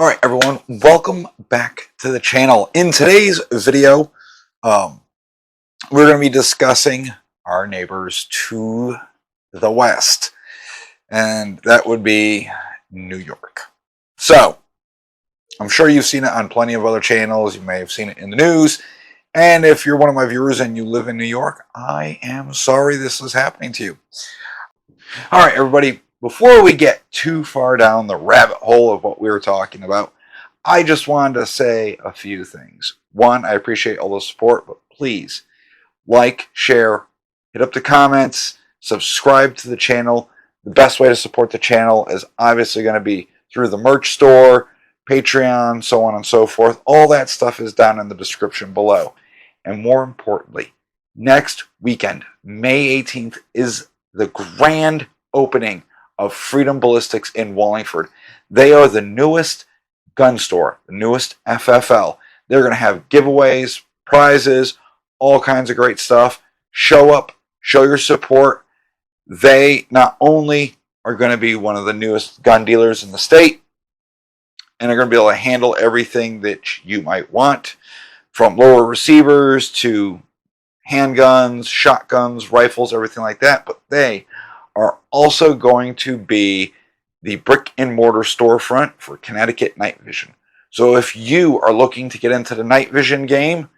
Alright everyone, welcome back to the channel. In today's video, we're going to be discussing our neighbors to the west, and that would be New York. So, I'm sure you've seen it on plenty of other channels, you may have seen it in the news, and if you're one of my viewers and you live in New York, I am sorry this is happening to you. Alright everybody, before we get too far down the rabbit hole of what we were talking about, I just wanted to say a few things. One, I appreciate all the support, but please like, share, hit up the comments, subscribe to the channel. The best way to support the channel is obviously going to be through the merch store, Patreon, so on and so forth. All that stuff is down in the description below. And more importantly, next weekend, May 18th, is the grand opening of Freedom Ballistics in Wallingford. They are the newest gun store, the newest FFL. They're going to have giveaways, prizes, all kinds of great stuff. Show up, show your support. They not only are going to be one of the newest gun dealers in the state, and are going to be able to handle everything that you might want, from lower receivers to handguns, shotguns, rifles, everything like that, but they are also going to be the brick and mortar storefront for Connecticut night vision. So if you are looking to get into the night vision game,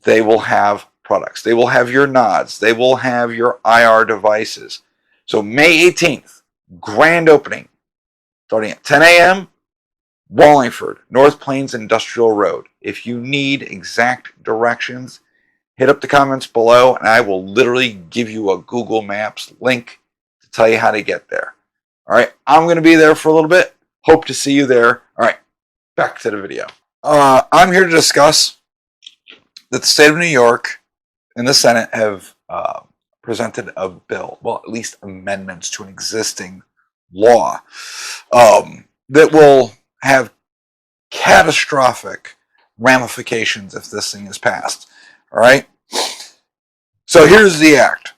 they will have products. They will have your nods. They will have your IR devices. So May 18th, grand opening, starting at 10 a.m., Wallingford, North Plains Industrial Road. If you need exact directions, hit up the comments below, and I will literally give you a Google Maps link to tell you how to get there. All right, I'm going to be there for a little bit. Hope to see you there. All right, back to the video. I'm here to discuss that the state of New York and the Senate have presented a bill, well, at least amendments to an existing law that will have catastrophic ramifications if this thing is passed. All right. So here's the act.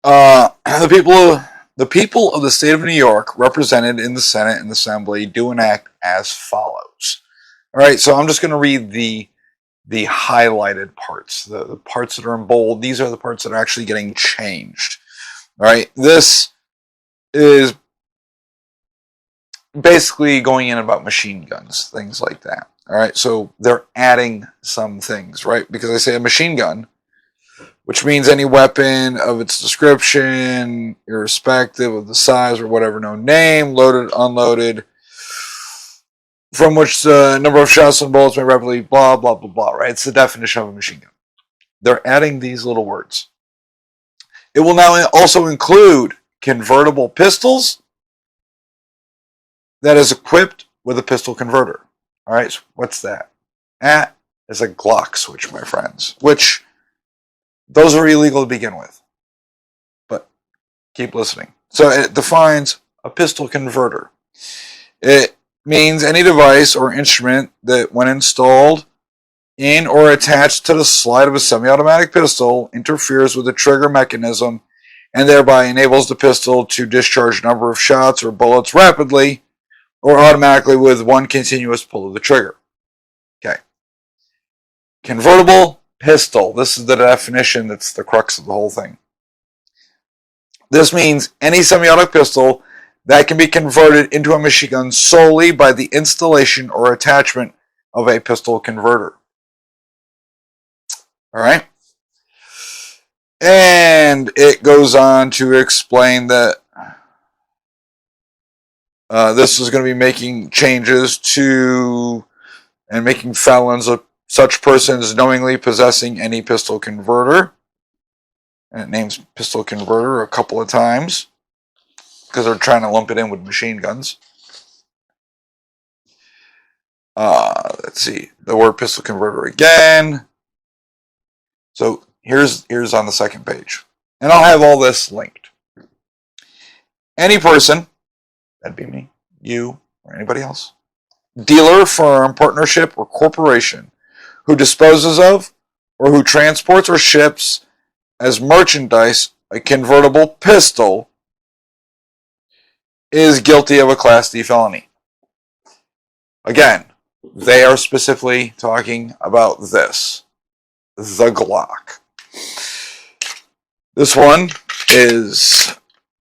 The people of the state of New York, represented in the Senate and Assembly, do enact as follows. All right. So I'm just going to read the highlighted parts, the parts that are in bold. These are the parts that are actually getting changed. All right. This is basically going in about machine guns, things like that. All right, so they're adding some things, right? Because I say a machine gun, which means any weapon of its description, irrespective of the size or whatever, no name, loaded, unloaded, from which the number of shots and bullets may rapidly, blah, blah, blah, blah, right? It's the definition of a machine gun. They're adding these little words. It will now also include convertible pistols that is equipped with a pistol converter. All right, so what's that? That is a Glock switch, my friends, which those are illegal to begin with. But keep listening. So it defines a pistol converter. It means any device or instrument that, when installed in or attached to the slide of a semi-automatic pistol, interferes with the trigger mechanism and thereby enables the pistol to discharge a number of shots or bullets rapidly or automatically with one continuous pull of the trigger. Okay. Convertible pistol. This is the definition that's the crux of the whole thing. This means any semi-automatic pistol that can be converted into a machine gun solely by the installation or attachment of a pistol converter. All right. And it goes on to explain that this is going to be making changes to and making felons of such persons knowingly possessing any pistol converter. And it names pistol converter a couple of times because they're trying to lump it in with machine guns. Let's see, the word pistol converter again. So here's on the second page. And I'll have all this linked. Any person, that'd be me, you, or anybody else, dealer, firm, partnership, or corporation who disposes of or who transports or ships as merchandise a convertible pistol is guilty of a Class D felony. Again, they are specifically talking about this, the Glock. This one is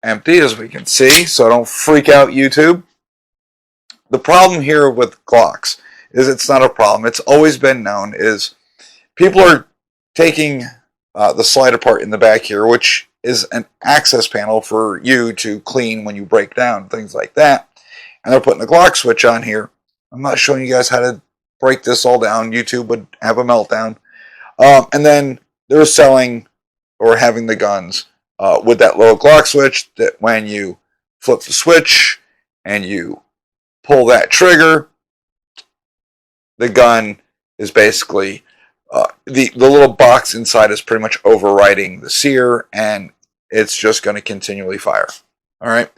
empty, as we can see, so don't freak out, YouTube. The problem here with Glocks is it's not a problem. It's always been known is people are taking the slider part in the back here, which is an access panel for you to clean when you break down, things like that. And they're putting a Glock switch on here. I'm not showing you guys how to break this all down. YouTube would have a meltdown. And then they're selling or having the guns with that little Glock switch that when you flip the switch and you pull that trigger, the gun is basically the little box inside is pretty much overriding the sear, and it's just going to continually fire. All right,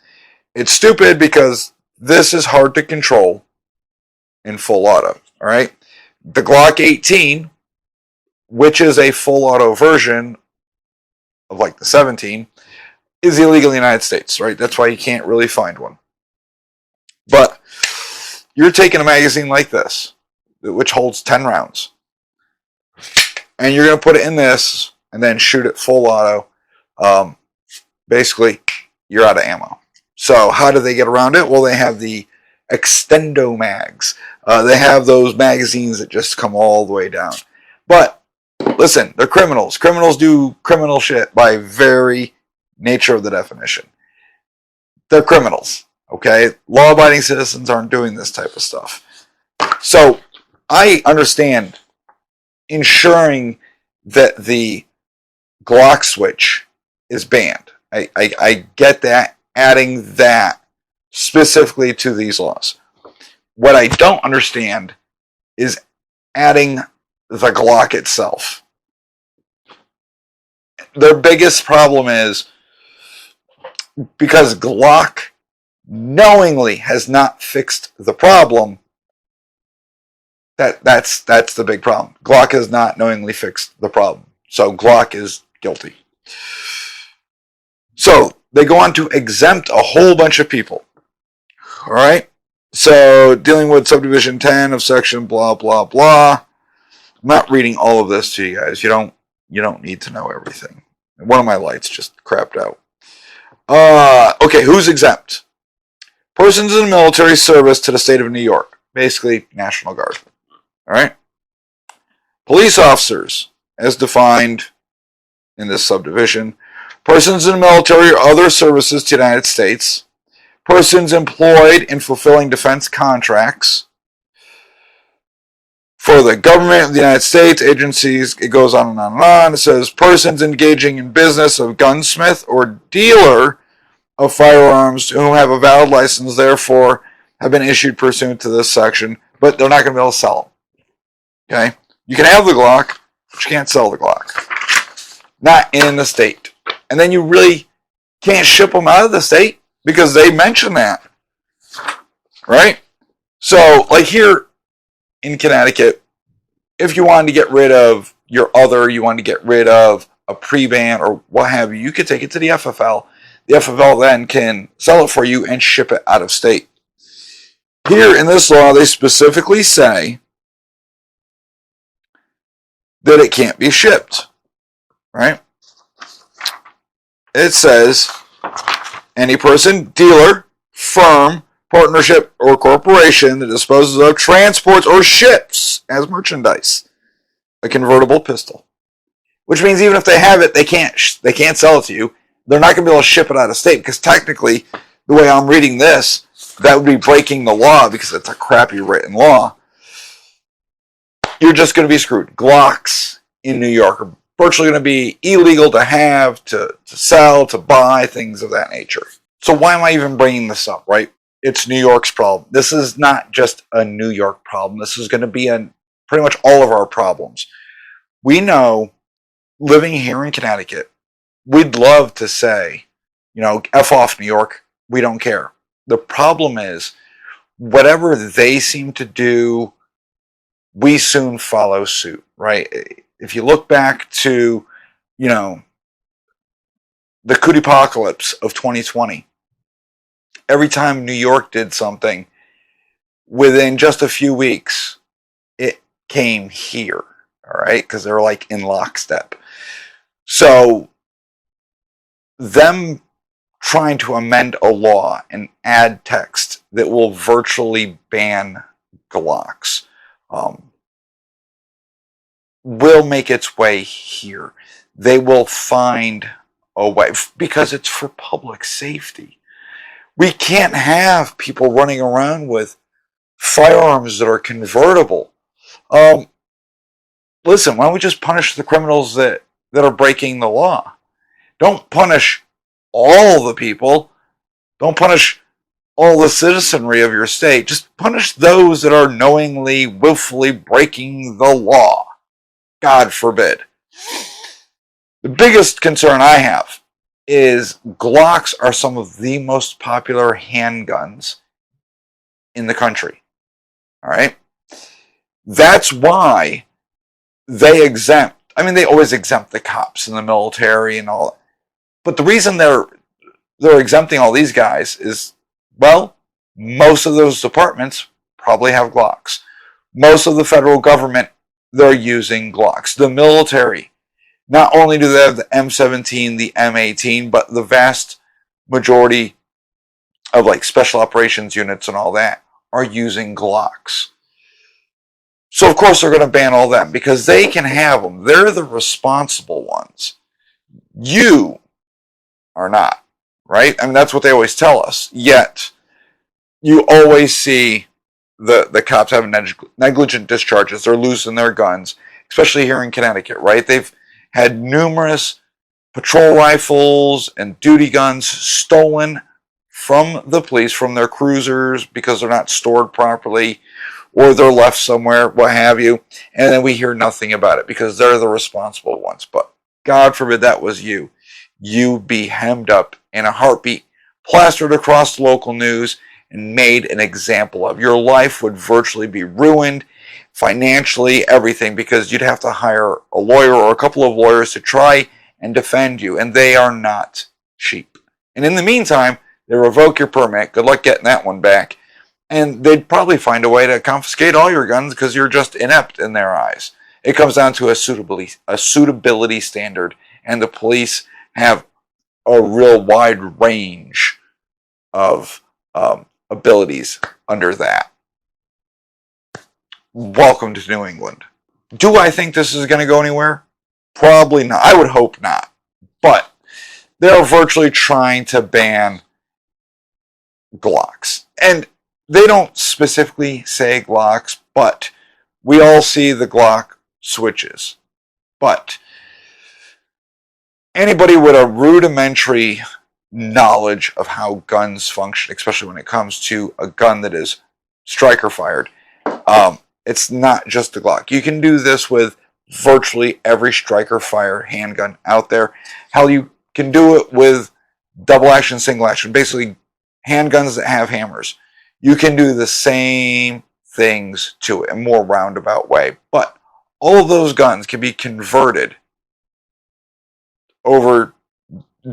it's stupid because this is hard to control in full auto. All right, the Glock 18, which is a full auto version of like the 17, is illegal in the United States. Right, that's why you can't really find one. But you're taking a magazine like this, which holds 10 rounds, and you're going to put it in this and then shoot it full auto. Basically, you're out of ammo. So how do they get around it? Well, they have the extendo mags. They have those magazines that just come all the way down. But listen, they're criminals. Criminals do criminal shit by very nature of the definition. They're criminals. Okay, law-abiding citizens aren't doing this type of stuff. So I understand ensuring that the Glock switch is banned. I get that, adding that specifically to these laws. What I don't understand is adding the Glock itself. Their biggest problem is because Glock knowingly has not fixed the problem. That's the big problem. Glock has not knowingly fixed the problem. So Glock is guilty. So they go on to exempt a whole bunch of people. All right. So dealing with subdivision 10 of section blah blah blah. I'm not reading all of this to you guys. You don't need to know everything. One of my lights just crapped out. Okay, who's exempt? Persons in military service to the state of New York, basically National Guard. All right. Police officers, as defined in this subdivision. Persons in the military or other services to the United States. Persons employed in fulfilling defense contracts for the government of the United States, agencies, it goes on and on and on. It says persons engaging in business of gunsmith or dealer of firearms who have a valid license, therefore have been issued pursuant to this section, but they're not going to be able to sell them. Okay? You can have the Glock, but you can't sell the Glock. Not in the state. And then you really can't ship them out of the state because they mention that. Right? So, like here in Connecticut, if you wanted to get rid of your other, you wanted to get rid of a pre-ban or what have you, you could take it to the FFL. The FFL then can sell it for you and ship it out of state. Here in this law, they specifically say that it can't be shipped. Right? It says any person, dealer, firm, partnership, or corporation that disposes of, transports, or ships as merchandise a convertible pistol. Which means even if they have it, they can't sell it to you. They're not going to be able to ship it out of state because technically, the way I'm reading this, that would be breaking the law because it's a crappy written law. You're just going to be screwed. Glocks in New York are virtually going to be illegal to have, to sell, to buy, things of that nature. So why am I even bringing this up, right? It's New York's problem. This is not just a New York problem. This is going to be pretty much all of our problems. We know, living here in Connecticut, we'd love to say, F off New York, we don't care. The problem is, whatever they seem to do, we soon follow suit, right? If you look back to, the coup apocalypse of 2020, Every time New York did something, within just a few weeks, it came here, all right? Because they're like in lockstep. So them trying to amend a law and add text that will virtually ban Glocks will make its way here. They will find a way because it's for public safety. We can't have people running around with firearms that are convertible. Listen, why don't we just punish the criminals that are breaking the law? Don't punish all the people. Don't punish all the citizenry of your state. Just punish those that are knowingly, willfully breaking the law. God forbid. The biggest concern I have is Glocks are some of the most popular handguns in the country. All right? That's why they exempt. I mean, they always exempt the cops and the military and all that. But the reason they're exempting all these guys is, well, most of those departments probably have Glocks. Most of the federal government, they're using Glocks. The military, not only do they have the M17, the M18, but the vast majority of like special operations units and all that are using Glocks. So of course they're going to ban all them because they can have them. They're the responsible ones. You are not, right? I mean, that's what they always tell us. Yet you always see the cops having negligent discharges. They're losing their guns, especially here in Connecticut, right? They've had numerous patrol rifles and duty guns stolen from the police, from their cruisers, because they're not stored properly, or they're left somewhere, what have you, and then we hear nothing about it because they're the responsible ones. But God forbid that was you. You'd be hemmed up in a heartbeat, plastered across the local news, and made an example of. Your life would virtually be ruined, financially, everything, because you'd have to hire a lawyer or a couple of lawyers to try and defend you, and they are not cheap. And in the meantime, they revoke your permit. Good luck getting that one back. And they'd probably find a way to confiscate all your guns because you're just inept in their eyes. It comes down to a suitability standard, and the police have a real wide range of abilities under that. Welcome to New England. Do I think this is going to go anywhere? Probably not. I would hope not. But they're virtually trying to ban Glocks. And they don't specifically say Glocks, but we all see the Glock switches. But anybody with a rudimentary knowledge of how guns function, especially when it comes to a gun that is striker fired, it's not just the Glock. You can do this with virtually every striker fired handgun out there. Hell, you can do it with double action, single action, basically handguns that have hammers. You can do the same things to it in a more roundabout way. But all of those guns can be converted over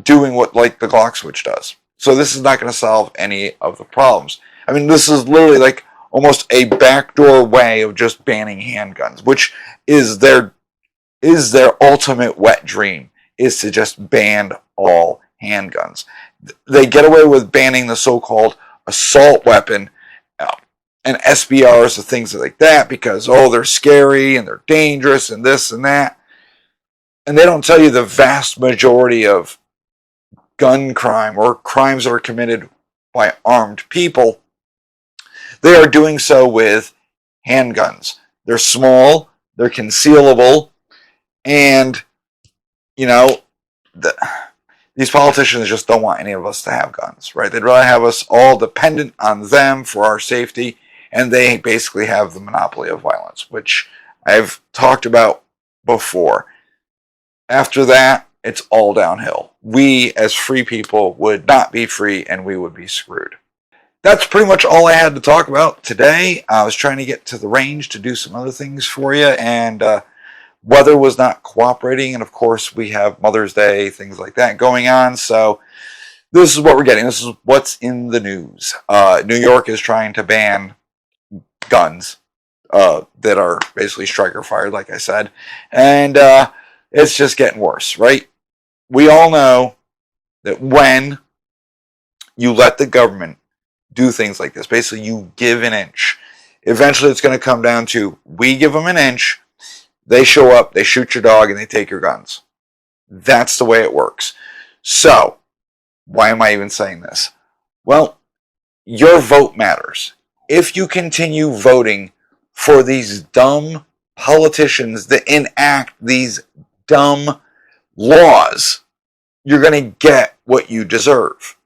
doing what like the Glock switch does. So this is not going to solve any of the problems. I mean, this is literally like almost a backdoor way of just banning handguns, which is their ultimate wet dream, is to just ban all handguns. They get away with banning the so-called assault weapon and SBRs and things like that because, oh, they're scary and they're dangerous and this and that. And they don't tell you the vast majority of gun crime or crimes that are committed by armed people, they are doing so with handguns. They're small, they're concealable, and, you know, these politicians just don't want any of us to have guns, right? They'd rather have us all dependent on them for our safety, and they basically have the monopoly of violence, which I've talked about before. After that, it's all downhill. We, as free people, would not be free, and we would be screwed. That's pretty much all I had to talk about today. I was trying to get to the range to do some other things for you, and weather was not cooperating, and of course we have Mother's Day, things like that going on, so this is what we're getting. This is what's in the news. New York is trying to ban guns that are basically striker fired, like I said. And it's just getting worse, right? We all know that when you let the government do things like this, basically you give an inch, eventually it's going to come down to we give them an inch, they show up, they shoot your dog, and they take your guns. That's the way it works. So, why am I even saying this? Well, your vote matters. If you continue voting for these dumb politicians that enact these dumb laws, you're going to get what you deserve.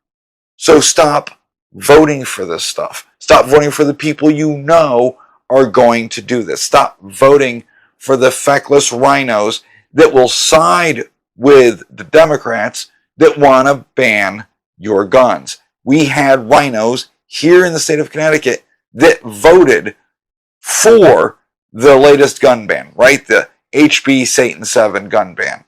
So stop voting for this stuff. Stop voting for the people you know are going to do this. Stop voting for the feckless rhinos that will side with the Democrats that want to ban your guns. We had rhinos here in the state of Connecticut that voted for the latest gun ban, right? The HB Satan 7 gun ban.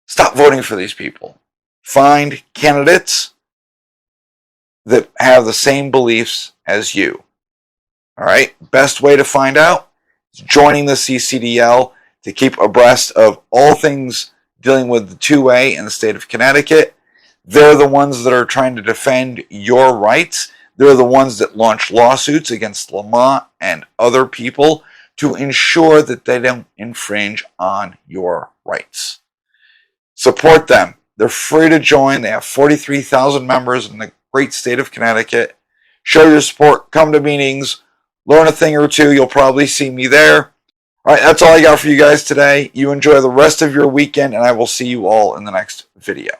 Stop voting for these people. Find candidates that have the same beliefs as you. All right? Best way to find out is joining the CCDL to keep abreast of all things dealing with the 2A in the state of Connecticut. They're the ones that are trying to defend your rights. They're the ones that launch lawsuits against Lamont and other people to ensure that they don't infringe on your rights. Support them. They're free to join. They have 43,000 members in the great state of Connecticut. Show your support. Come to meetings. Learn a thing or two. You'll probably see me there. All right, that's all I got for you guys today. You enjoy the rest of your weekend, and I will see you all in the next video.